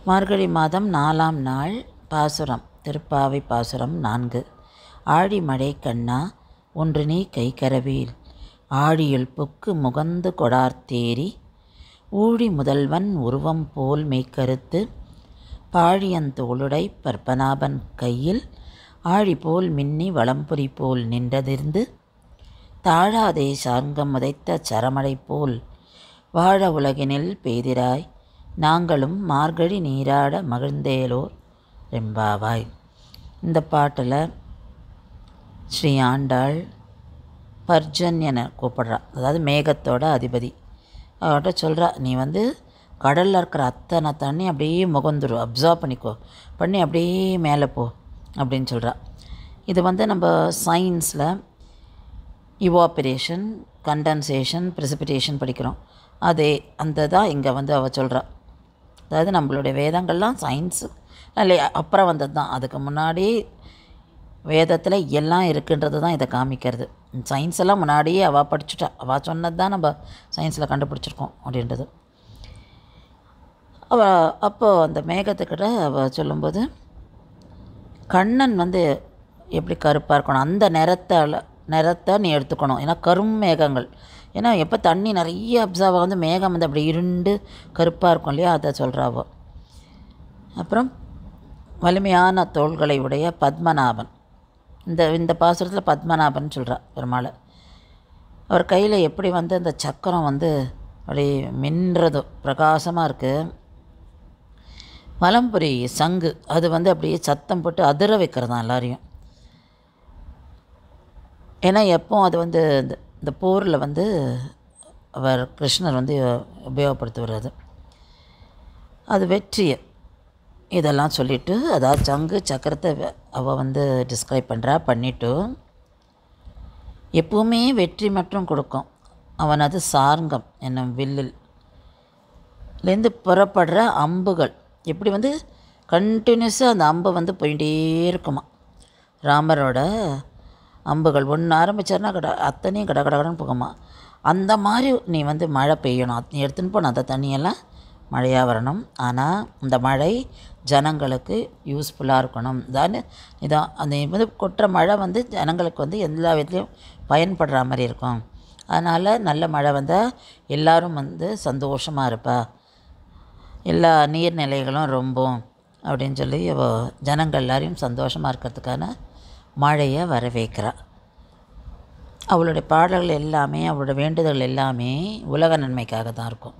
மார்கழி மாதம் 4ஆம் நாள் பாசுரம். திருப்பாவை பாசுரம் 4. ஆழி மழை கண்ணா ஒன்று நீ கைகரவேல் ஆழியுள் புக்கு முகந்து கொடார்த்தேரி ஊழி முதல்வன் உருவம் போல் மெய்க்கருத்து பாழியந்தோளுடை பற்பநாபன் கையில் ஆழி போல் மின்னி வளம்புரி போல் நின்றதிர்ந்து தாழாதே சார்ங்கம் உதைத்த சரமழை போல் வாழ உலகினில் பெய்திராய் நாங்களும் மார்கழி நீராட மகிழ்ந்தேலோர் ரெம்பாவாய். இந்த பாட்டில் ஸ்ரீ ஆண்டாள் பர்ஜன்யனை கூப்பிட்றா, அதாவது மேகத்தோட அதிபதி. அவர்கிட்ட சொல்கிறா, நீ கடலில் இருக்கிற அத்தனை தண்ணி அப்படியே முகந்துரும், அப்சார்ப் பண்ணி அப்படியே மேலே போ அப்படின்னு சொல்கிறா. இது நம்ம சயின்ஸில் இவாபரேஷன், கண்டன்சேஷன், ப்ரெசிபிடேஷன் படிக்கிறோம். அதே தான் இங்கே அவள் சொல்கிறா. அதாவது நம்மளுடைய வேதங்கள்லாம் சயின்ஸு இல்லை அப்புறம் வந்தது தான். அதுக்கு முன்னாடி வேதத்தில் எல்லாம் இருக்குன்றது தான் இதை காமிக்கிறது. சயின்ஸ் எல்லாம் முன்னாடியே அவள் படிச்சுட்டா, அவள் சொன்னது தான் நம்ம சயின்ஸில் கண்டுபிடிச்சிருக்கோம் அப்படின்றது. அவள் அப்போது அந்த மேகத்துக்கிட்ட அவள் சொல்லும்போது, கண்ணன் எப்படி கருப்பாக இருக்கணும், அந்த நிறத்தை நீ எடுத்துக்கணும். ஏன்னா கரும் மேகங்கள், ஏன்னா எப்போ தண்ணி நிறைய அப்சார்வ் மேகம் அப்படி இருண்டு கருப்பாக இருக்கும் இல்லையா, அதை சொல்கிறாவோ. அப்புறம் வலிமையான தோள்களை உடைய பத்மநாபன், இந்த பாசுரத்தில் பத்மநாபன் சொல்கிறா பெருமாள். அவர் கையில் எப்படி அந்த சக்கரம் அப்படி மின்றதோ பிரகாசமாக இருக்குது. வலம்புரி சங்கு அது அப்படியே சத்தம் போட்டு அதிர வைக்கிறதான் எல்லாரையும். ஏன்னா எப்போ அது இந்த போரில் அவர் கிருஷ்ணர் உபயோகப்படுத்துவது அது வெற்றியை இதெல்லாம் சொல்லிவிட்டு, அதாவது சங்கு சக்கரத்தை அவள் டிஸ்கிரைப் பண்ணிவிட்டு, எப்பவுமே வெற்றி மற்றும் கொடுக்கும். அவனது சார்ங்கம் என்னும் வில்லிலேருந்து புறப்படுற அம்புகள் எப்படி கண்டினியூஸாக அந்த அம்பு போயிட்டே இருக்குமா. ராமரோட அம்புகள் ஒன்று ஆரம்பிச்சார்னா அத்தனையும் கடகடன்னு போகுமா. அந்த மாதிரி நீ மழை பெய்யணும், நீ எடுத்துன்னு போன அந்த தண்ணியெல்லாம் மழையாக வரணும். ஆனால் இந்த மழை ஜனங்களுக்கு யூஸ்ஃபுல்லாக இருக்கணும். இதான் அந்த கொட்டுற மழை ஜனங்களுக்கு எல்லா விதத்துலேயும் பயன்படுற மாதிரி இருக்கும். அதனால் நல்ல மழை வந்தால் எல்லோரும் சந்தோஷமாக இருப்பா, எல்லா நீர்நிலைகளும் ரொம்பவும் அப்படின்னு சொல்லி ஜனங்கள் எல்லாரையும் சந்தோஷமாக இருக்கிறதுக்கான மழையை வர வைக்கிறா. அவளுடைய பாடல்கள் எல்லாமே, அவளோட வேண்டுதல் எல்லாமே உலக நன்மைக்காக தான் இருக்கும்.